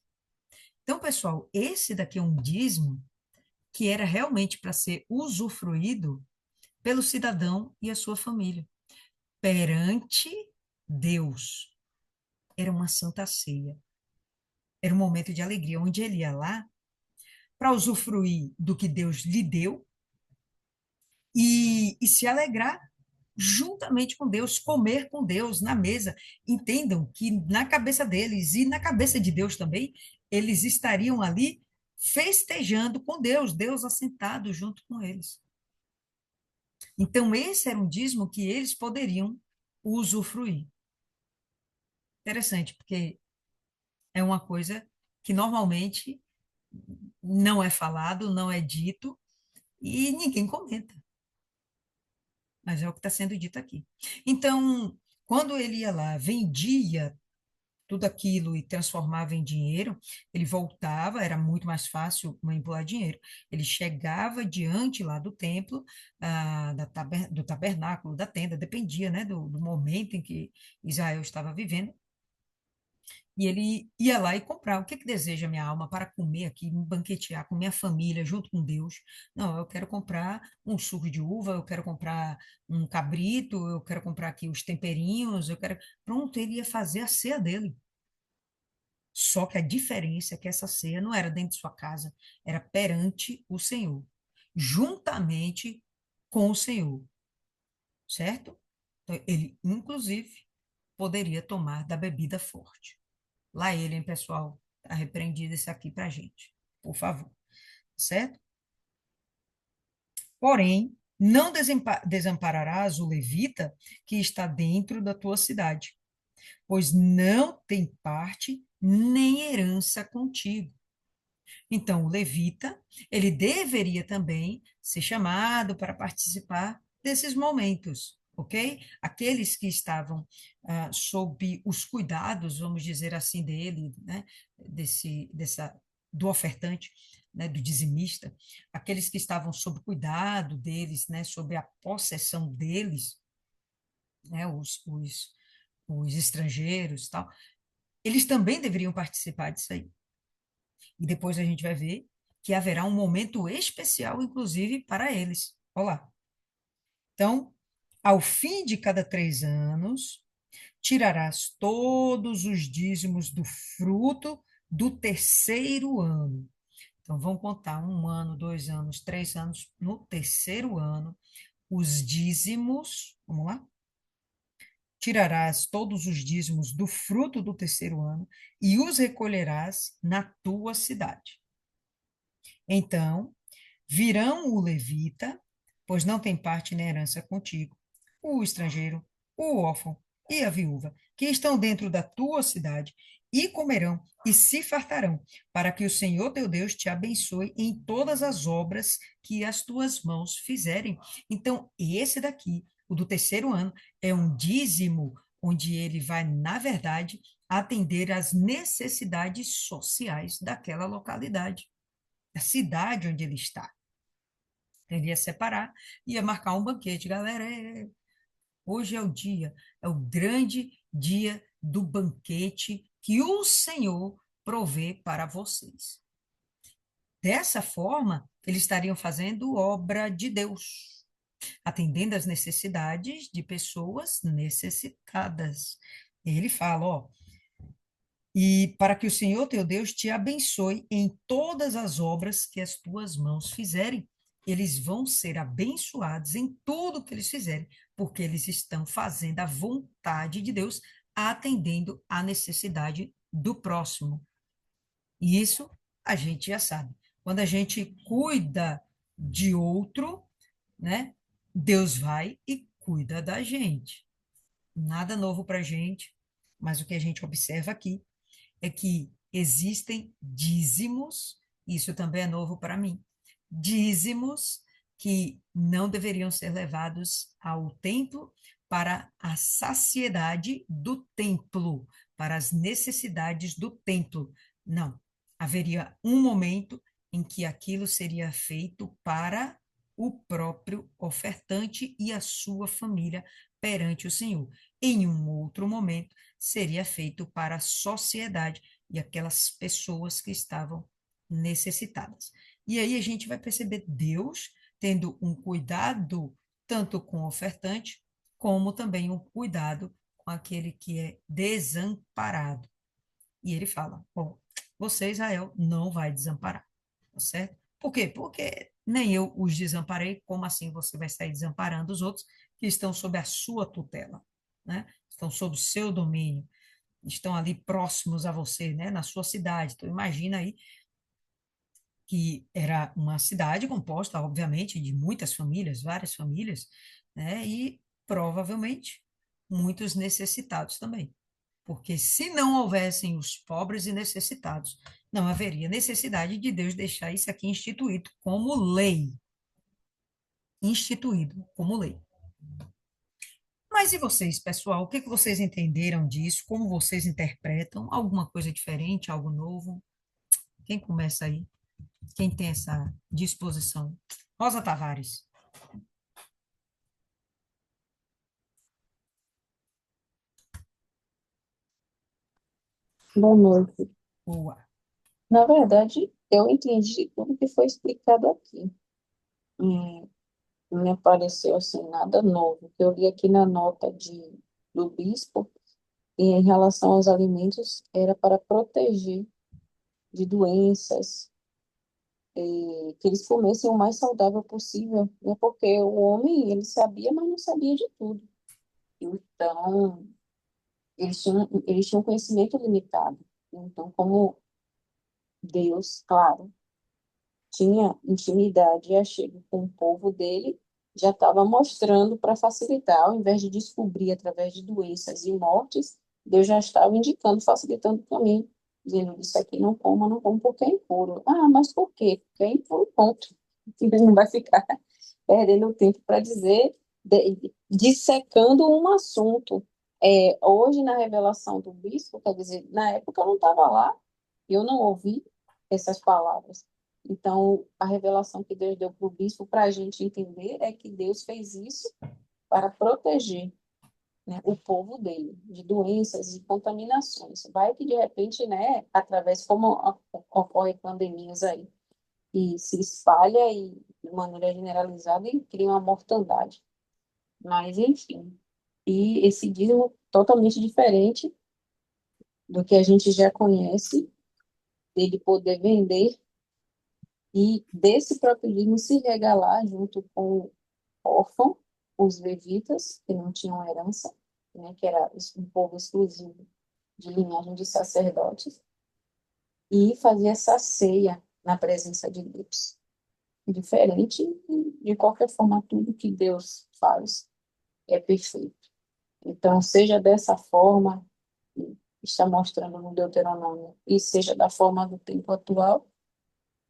Então, pessoal, esse daqui é um dízimo que era realmente para ser usufruído pelo cidadão e a sua família, perante Deus. Era uma santa ceia, era um momento de alegria, onde ele ia lá para usufruir do que Deus lhe deu e se alegrar juntamente com Deus, comer com Deus na mesa. Entendam que na cabeça deles e na cabeça de Deus também, eles estariam ali festejando com Deus, Deus assentado junto com eles. Então, esse era um dízimo que eles poderiam usufruir. Interessante, porque é uma coisa que normalmente não é falado, não é dito e ninguém comenta, mas é o que está sendo dito aqui. Então, quando ele ia lá, vendia tudo aquilo e transformava em dinheiro, ele voltava, era muito mais fácil manipular dinheiro. Ele chegava diante lá do templo, do tabernáculo, da tenda, dependia, né, do momento em que Israel estava vivendo, e ele ia lá e comprar. O que que deseja minha alma para comer aqui, me banquetear com minha família, junto com Deus? Não, eu quero comprar um suco de uva, eu quero comprar um cabrito, eu quero comprar aqui os temperinhos, eu quero. Pronto, ele ia fazer a ceia dele. Só que a diferença é que essa ceia não era dentro de sua casa, era perante o Senhor, juntamente com o Senhor. certo? Então, ele, inclusive, poderia tomar da bebida forte. Lá ele, hein, pessoal? Está repreendido isso aqui para gente, por favor, certo? Porém, não desampararás o levita que está dentro da tua cidade, pois não tem parte nem herança contigo. Então, o levita, ele deveria também ser chamado para participar desses momentos, ok? Aqueles que estavam sob os cuidados, vamos dizer assim, dele, né? Do ofertante, né? Do dizimista, aqueles que estavam sob cuidado deles, né? Sob a possessão deles, né? Os estrangeiros, tal, eles também deveriam participar disso aí. E depois a gente vai ver que haverá um momento especial, inclusive, para eles. Olha lá. Então, ao fim de cada 3 anos, tirarás todos os dízimos do fruto do terceiro ano. Então, vamos contar 1 ano, 2 anos, 3 anos. No terceiro ano, os dízimos, vamos lá? Tirarás todos os dízimos do fruto do terceiro ano e os recolherás na tua cidade. Então, virão o levita, pois não tem parte nem herança contigo, o estrangeiro, o órfão e a viúva, que estão dentro da tua cidade, e comerão e se fartarão, para que o Senhor teu Deus te abençoe em todas as obras que as tuas mãos fizerem. Então, esse daqui, o do terceiro ano, é um dízimo, onde ele vai, na verdade, atender às necessidades sociais daquela localidade, da cidade onde ele está. Ele ia separar, ia marcar um banquete. Galera, hoje é o dia, é o grande dia do banquete que o Senhor provê para vocês. Dessa forma, eles estariam fazendo obra de Deus, atendendo às necessidades de pessoas necessitadas. Ele fala, ó, e para que o Senhor teu Deus te abençoe em todas as obras que as tuas mãos fizerem. Eles vão ser abençoados em tudo que eles fizerem, porque eles estão fazendo a vontade de Deus, atendendo à necessidade do próximo. E isso a gente já sabe. Quando a gente cuida de outro, né, Deus vai e cuida da gente. Nada novo para a gente, mas o que a gente observa aqui é que existem dízimos, isso também é novo para mim, dízimos que não deveriam ser levados ao templo para a saciedade do templo, para as necessidades do templo. Não. Haveria um momento em que aquilo seria feito para o próprio ofertante e a sua família perante o Senhor. Em um outro momento, seria feito para a sociedade e aquelas pessoas que estavam necessitadas. E aí a gente vai perceber Deus tendo um cuidado tanto com o ofertante, como também um cuidado com aquele que é desamparado. E ele fala: bom, você, Israel, não vai desamparar, tá certo? Por quê? Porque nem eu os desamparei, como assim você vai sair desamparando os outros que estão sob a sua tutela, né? Estão sob o seu domínio, estão ali próximos a você, né? Na sua cidade. Então, imagina aí que era uma cidade composta, obviamente, de muitas famílias, várias famílias, né? E provavelmente muitos necessitados também. Porque se não houvessem os pobres e necessitados, não haveria necessidade de Deus deixar isso aqui instituído como lei. Instituído como lei. Mas e vocês, pessoal? O que que vocês entenderam disso? Como vocês interpretam? Alguma coisa diferente, algo novo? Quem começa aí? Quem tem essa disposição? Rosa Tavares. Boa noite. Boa. Na verdade, eu entendi tudo que foi explicado aqui. Hum, Não me apareceu assim nada novo. O que eu li aqui na nota do bispo, e em relação aos alimentos, era para proteger de doenças, que eles comessem o mais saudável possível, né? Porque o homem, ele sabia, mas não sabia de tudo. Então, eles tinham conhecimento limitado. Então, como Deus, claro, tinha intimidade e achego com o povo dele, já estava mostrando para facilitar, ao invés de descobrir através de doenças e mortes, Deus já estava indicando, facilitando o caminho, dizendo: isso aqui não coma, não coma porque é impuro. Ah, mas por quê? Porque é impuro, ponto. Ele não vai ficar perdendo tempo para dizer, dissecando um assunto. Hoje, na revelação do bispo, quer dizer, na época eu não estava lá, eu não ouvi essas palavras. Então, a revelação que Deus deu para o bispo para a gente entender é que Deus fez isso para proteger, né, o povo dele de doenças e contaminações. Vai que, de repente, né, através, como ocorre pandemias aí, e se espalha e, de maneira generalizada e cria uma mortandade. Mas, enfim. E esse dízimo totalmente diferente do que a gente já conhece, ele poder vender e desse próprio dízimo se regalar junto com o órfão, os levitas, que não tinham herança, né, que era um povo exclusivo de linhagem de sacerdotes, e fazer essa ceia na presença de Deus. Diferente, de qualquer forma, tudo que Deus faz é perfeito. Então, seja dessa forma, que está mostrando no Deuteronômio, e seja da forma do tempo atual,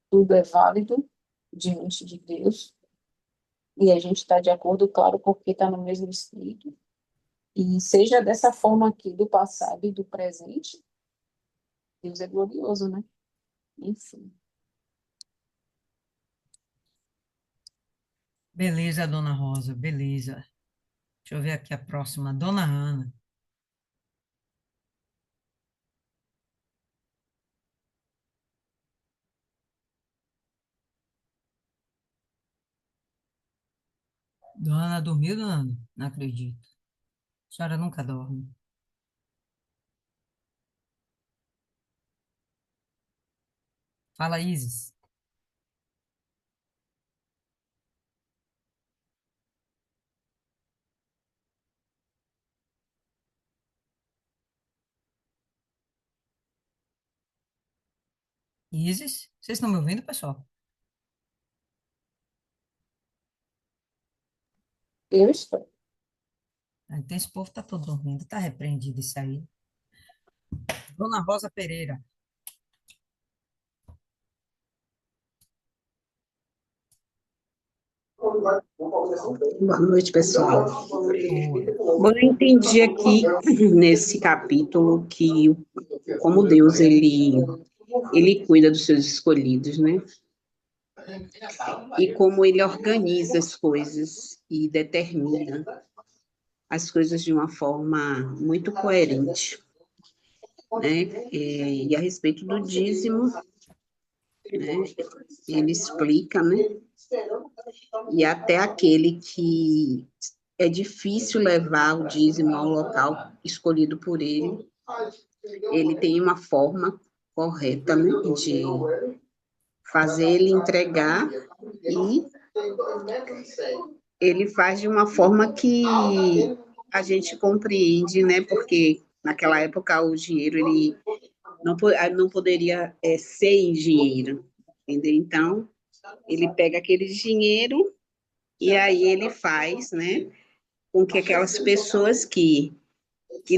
tudo é válido diante de Deus, e a gente está de acordo, claro, porque está no mesmo espírito, e seja dessa forma aqui do passado e do presente, Deus é glorioso, né? Enfim. Beleza, dona Rosa, beleza. Deixa eu ver aqui a próxima. Dona Ana. Dona Ana dormiu, dona Ana? Não acredito. A senhora nunca dorme. Fala, Isis. Isis? Vocês estão me ouvindo, pessoal? Eu estou. Ah, então esse povo tá todo dormindo. Tá repreendido isso aí. Dona Rosa Pereira. Boa noite, pessoal. Oi. Bom, eu entendi aqui nesse capítulo que como Deus ele cuida dos seus escolhidos, né? E como ele organiza as coisas e determina as coisas de uma forma muito coerente, né? E a respeito do dízimo, né? Ele explica, né? E até aquele que é difícil levar o dízimo ao local escolhido por ele, ele tem uma forma correta, né, de fazer ele entregar e ele faz de uma forma que a gente compreende, né, porque naquela época o dinheiro ele não poderia ser em dinheiro, entendeu? Então, ele pega aquele dinheiro e aí ele faz, né, com que aquelas pessoas que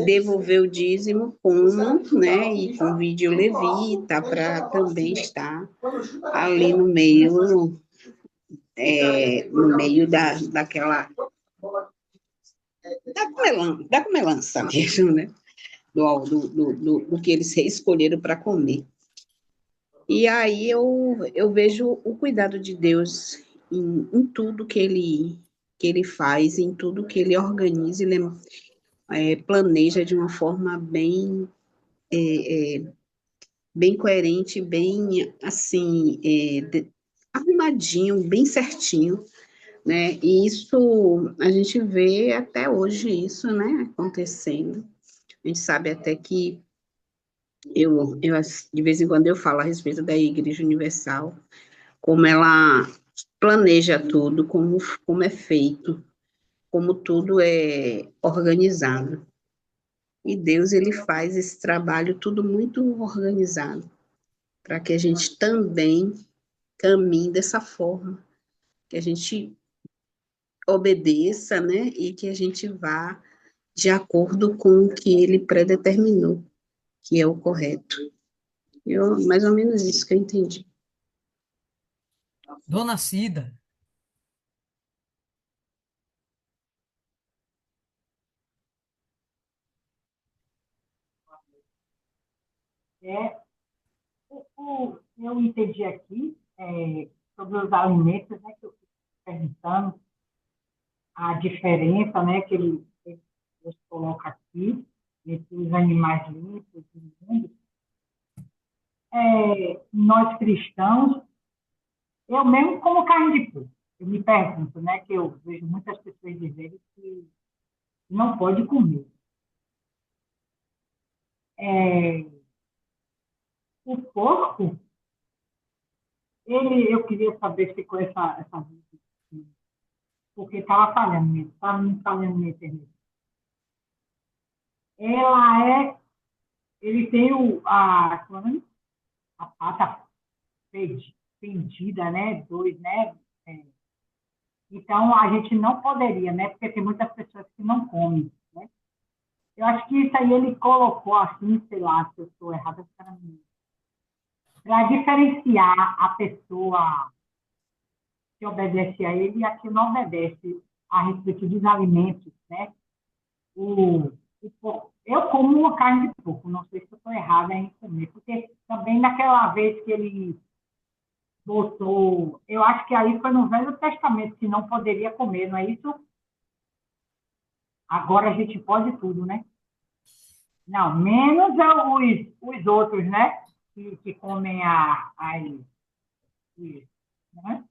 devolveu o dízimo comam, né, e convide o levita para também estar ali no meio da comelança mesmo, né, do que eles escolheram para comer. E aí eu vejo o cuidado de Deus em tudo que ele faz, em tudo que ele organiza, ele planeja de uma forma bem coerente, bem assim, arrumadinho, bem certinho, né? E isso a gente vê até hoje isso, né, acontecendo. A gente sabe até que de vez em quando eu falo a respeito da Igreja Universal, como ela planeja tudo, como é feito, como tudo é organizado. E Deus, ele faz esse trabalho tudo muito organizado, para que a gente também caminhe dessa forma, que a gente obedeça, né, e que a gente vá de acordo com o que ele predeterminou, que é o correto. Mais ou menos isso que eu entendi. Dona Cida, É, eu entendi aqui sobre os alimentos, né, que eu fico perguntando a diferença, né, que Deus coloca aqui entre os animais limpos e imundos. Nós cristãos, eu mesmo como carne de porco, eu me pergunto, né, que eu vejo muitas pessoas dizerem que não pode comer. É, o porco, eu queria saber se com essa dúvida, porque estava falhando mesmo, estava me falhando na internet. Ela ele tem a pata pendida, né? Dois, né? É. Então, a gente não poderia, né? Porque tem muitas pessoas que não comem, né? Eu acho que isso aí ele colocou assim, sei lá, se eu estou errada, para diferenciar a pessoa que obedece a ele e a que não obedece a respeito dos alimentos, né? O, eu como uma carne de porco, não sei se eu estou errada em comer, porque também naquela vez que ele botou, eu acho que aí foi no Velho Testamento que não poderia comer, não é isso? Agora a gente pode tudo, né? Não, menos os outros, né? Que comem né?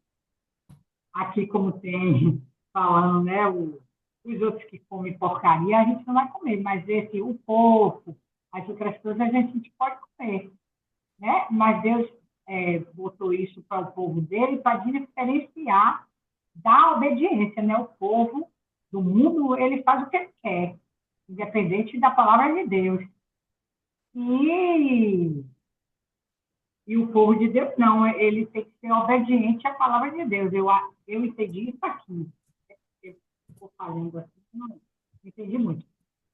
Aqui como tem falando, né? Os outros que comem porcaria, a gente não vai comer, mas esse, o porco, as outras coisas a gente pode comer, né? Mas Deus botou isso para o povo dele para diferenciar da obediência, né? O povo do mundo, ele faz o que ele quer, independente da palavra de Deus. E, e o povo de Deus, não, ele tem que ser obediente à palavra de Deus. Eu entendi isso aqui. Eu estou falando assim, não entendi muito.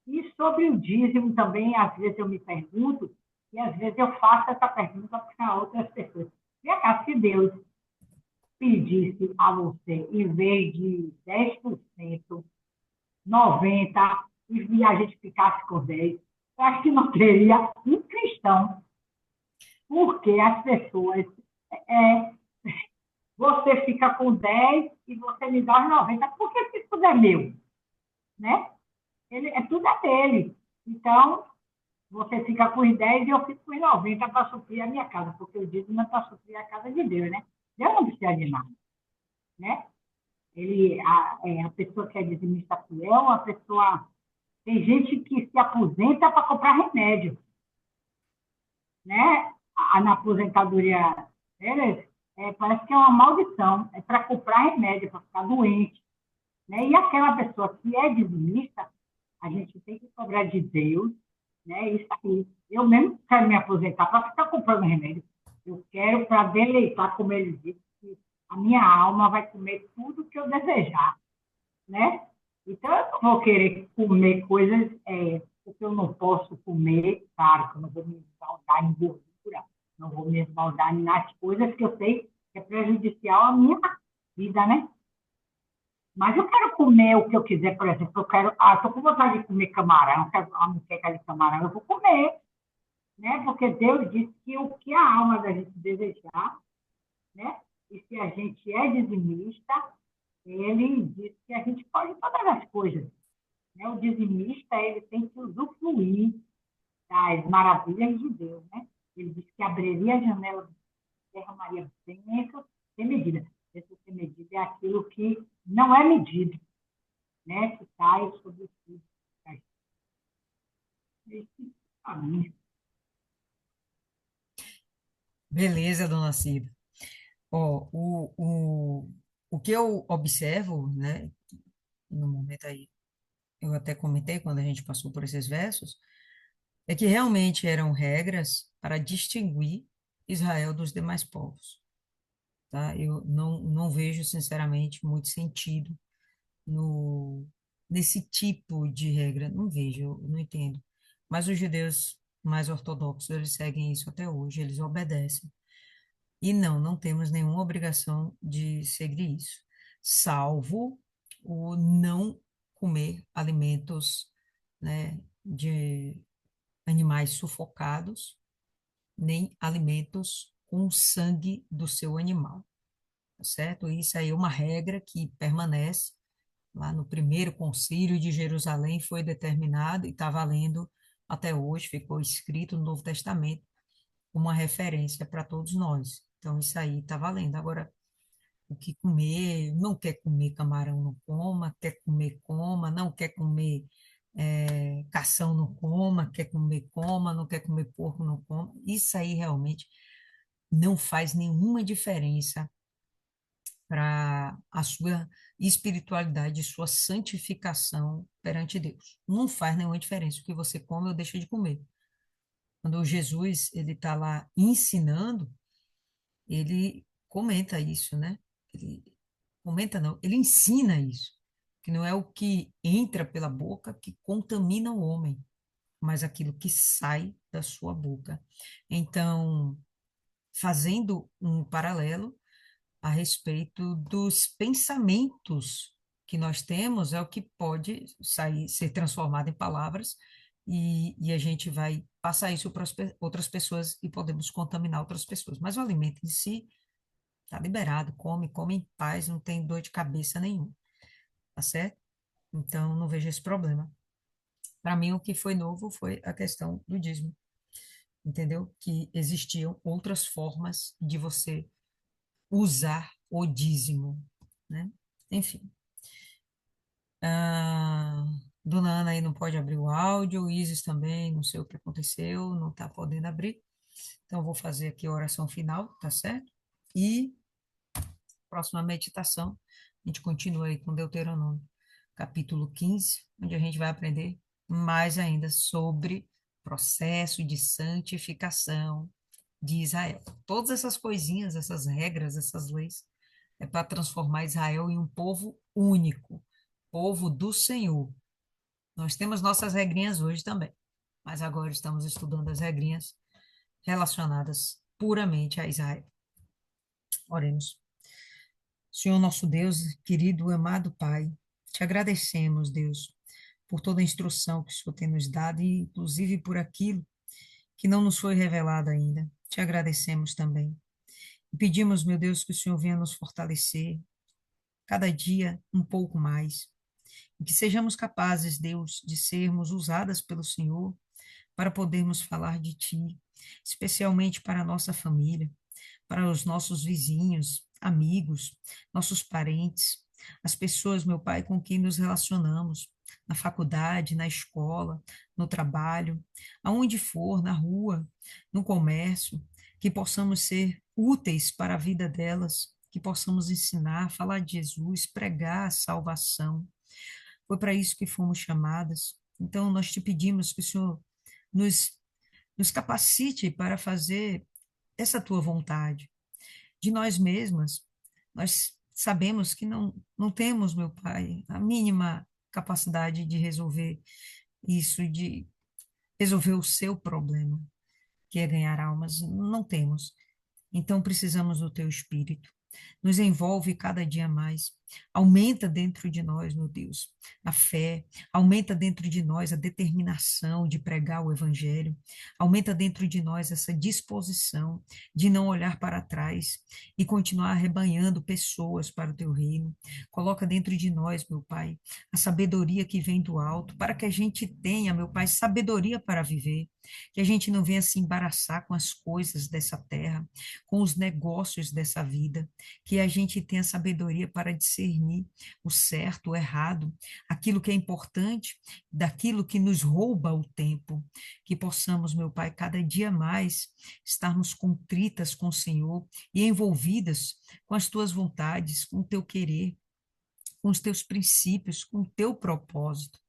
E sobre o dízimo também, às vezes eu me pergunto, e às vezes eu faço essa pergunta para outras pessoas. E acaso se Deus pedisse a você, em vez de 10%, 90%, e a gente ficasse com 10%, eu acho que não teria um cristão, porque as pessoas, é, você fica com 10 e você me dá os 90, porque se tudo é meu, né? Tudo é dele. Então, você fica com os 10 e eu fico com os 90 para suprir a minha casa, porque o dízimo é para suprir a casa de Deus, né? Deus não precisa de nada, né? A pessoa que é dizimista fiel, a pessoa. Tem gente que se aposenta para comprar remédio, né? Na aposentadoria deles, parece que é uma maldição, é para comprar remédio, para ficar doente, né? E aquela pessoa que é dizimista, a gente tem que cobrar de Deus, né? Isso aí. Eu mesmo quero me aposentar para ficar comprando remédio. Eu quero para deleitar, como ele disse, que a minha alma vai comer tudo que eu desejar, né? Então, eu não vou querer comer coisas porque eu não posso comer, claro, que eu não vou me esbaldar em gordura, não vou me esbaldar nas coisas que eu sei que é prejudicial à minha vida, né? Mas eu quero comer o que eu quiser, por exemplo, estou com vontade de comer camarão, quero uma muqueca de camarão, eu vou comer, né? Porque Deus disse que o que a alma da gente desejar, né? E se a gente é dizimista, ele diz que a gente pode todas as coisas, né? O dizimista, ele tem que usufruir das maravilhas de Deus, né? Ele diz que abriria a janela do céu, derramaria bênçãos sem medida. Esse sem medida é aquilo que não é medido, né? Que cai sobre si. Esse, a mim. beleza, dona Cida. Ó, o que eu observo, né, no momento aí, eu até comentei quando a gente passou por esses versos, é que realmente eram regras para distinguir Israel dos demais povos, tá? Eu não vejo, sinceramente, muito sentido no, nesse tipo de regra. Não vejo, eu não entendo. Mas os judeus mais ortodoxos, eles seguem isso até hoje, eles obedecem. E não temos nenhuma obrigação de seguir isso, salvo o não comer alimentos, né, de animais sufocados, nem alimentos com o sangue do seu animal, tá certo? Isso aí é uma regra que permanece lá no primeiro concílio de Jerusalém, foi determinado e está valendo até hoje, ficou escrito no Novo Testamento, uma referência para todos nós. Então, isso aí está valendo. Agora, o que comer, não quer comer camarão, não coma, quer comer, coma, não quer comer cação, não coma, quer comer, coma, não quer comer porco, não coma. Isso aí realmente não faz nenhuma diferença para a sua espiritualidade, sua santificação perante Deus. Não faz nenhuma diferença o que você come ou deixa de comer. Quando Jesus ele está lá ensinando, ele comenta isso, né? Ele comenta não, ele ensina isso, que não é o que entra pela boca que contamina o homem, mas aquilo que sai da sua boca. Então, fazendo um paralelo a respeito dos pensamentos que nós temos, é o que pode sair, ser transformado em palavras, e a gente vai passar isso para outras pessoas e podemos contaminar outras pessoas. Mas o alimento em si está liberado, come em paz, não tem dor de cabeça nenhuma, tá certo? Então, não vejo esse problema. Para mim, o que foi novo foi a questão do dízimo, entendeu? Que existiam outras formas de você usar o dízimo, né? Enfim. Ah, Dona Ana aí não pode abrir o áudio, o Isis também, não sei o que aconteceu, não está podendo abrir. Então, eu vou fazer aqui a oração final, tá certo? E próxima meditação, a gente continua aí com Deuteronômio, capítulo 15, onde a gente vai aprender mais ainda sobre o processo de santificação de Israel. Todas essas coisinhas, essas regras, essas leis, é para transformar Israel em um povo único, povo do Senhor. Nós temos nossas regrinhas hoje também, mas agora estamos estudando as regrinhas relacionadas puramente a Israel. Oremos. Senhor nosso Deus, querido, amado Pai, te agradecemos, Deus, por toda a instrução que o Senhor tem nos dado e inclusive por aquilo que não nos foi revelado ainda. Te agradecemos também. E pedimos, meu Deus, que o Senhor venha nos fortalecer cada dia um pouco mais, e que sejamos capazes, Deus, de sermos usadas pelo Senhor para podermos falar de Ti, especialmente para a nossa família, para os nossos vizinhos, amigos, nossos parentes, as pessoas, meu Pai, com quem nos relacionamos, na faculdade, na escola, no trabalho, aonde for, na rua, no comércio, que possamos ser úteis para a vida delas, que possamos ensinar, falar de Jesus, pregar a salvação. Foi para isso que fomos chamadas. Então, nós te pedimos que o Senhor nos, nos capacite para fazer essa tua vontade. De nós mesmas, nós sabemos que não temos, meu Pai, a mínima capacidade de resolver isso, de resolver o seu problema, que é ganhar almas. Não temos. Então, precisamos do teu Espírito. Nos envolve cada dia mais. Aumenta dentro de nós, meu Deus, a fé, aumenta dentro de nós a determinação de pregar o Evangelho, aumenta dentro de nós essa disposição de não olhar para trás e continuar arrebanhando pessoas para o teu reino. Coloca dentro de nós, meu Pai, a sabedoria que vem do alto, para que a gente tenha, meu Pai, sabedoria para viver, que a gente não venha se embaraçar com as coisas dessa terra, com os negócios dessa vida, que a gente tenha sabedoria para discernir discernir o certo, o errado, aquilo que é importante, daquilo que nos rouba o tempo. Que possamos, meu Pai, cada dia mais estarmos contritas com o Senhor e envolvidas com as tuas vontades, com o teu querer, com os teus princípios, com o teu propósito.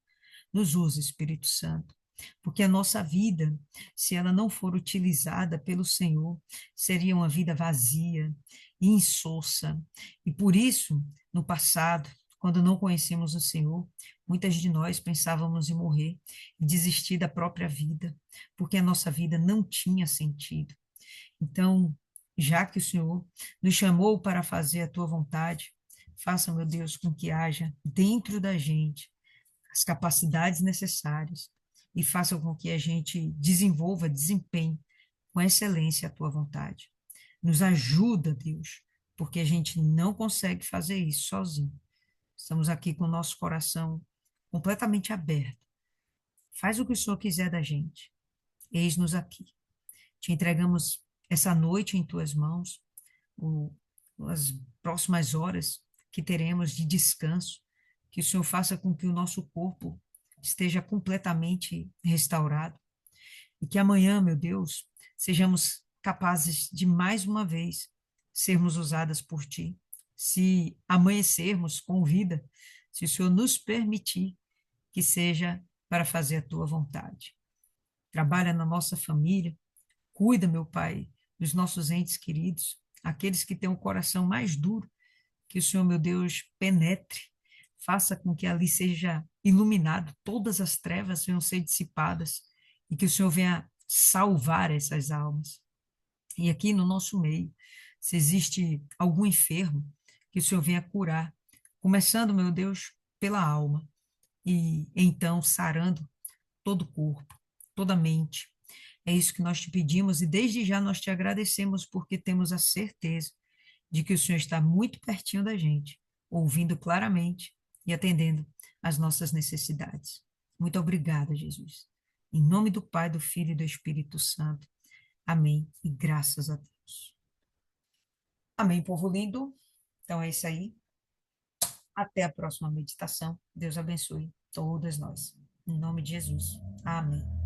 Nos usa, Espírito Santo, porque a nossa vida, se ela não for utilizada pelo Senhor, seria uma vida vazia e insossa. E por isso, no passado, quando não conhecemos o Senhor, muitas de nós pensávamos em morrer e desistir da própria vida, porque a nossa vida não tinha sentido. Então, já que o Senhor nos chamou para fazer a tua vontade, faça, meu Deus, com que haja dentro da gente as capacidades necessárias e faça com que a gente desenvolva, desempenhe com excelência a tua vontade. Nos ajuda, Deus, porque a gente não consegue fazer isso sozinho. Estamos aqui com o nosso coração completamente aberto. Faz o que o Senhor quiser da gente. Eis-nos aqui. Te entregamos essa noite em tuas mãos, o, as próximas horas que teremos de descanso, que o Senhor faça com que o nosso corpo esteja completamente restaurado e que amanhã, meu Deus, sejamos capazes de mais uma vez sermos usadas por Ti. Se amanhecermos com vida, se o Senhor nos permitir que seja para fazer a Tua vontade. Trabalha na nossa família, cuida, meu Pai, dos nossos entes queridos, aqueles que têm o coração mais duro, que o Senhor, meu Deus, penetre, faça com que ali seja iluminado, todas as trevas venham ser dissipadas e que o Senhor venha salvar essas almas. E aqui no nosso meio, se existe algum enfermo, que o Senhor venha curar, começando, meu Deus, pela alma e então sarando todo o corpo, toda a mente. É isso que nós te pedimos e desde já nós te agradecemos porque temos a certeza de que o Senhor está muito pertinho da gente, ouvindo claramente e atendendo às nossas necessidades. Muito obrigada, Jesus. Em nome do Pai, do Filho e do Espírito Santo. Amém. E graças a Deus. Amém, povo lindo. Então é isso aí. Até a próxima meditação. Deus abençoe todas nós. Em nome de Jesus. Amém.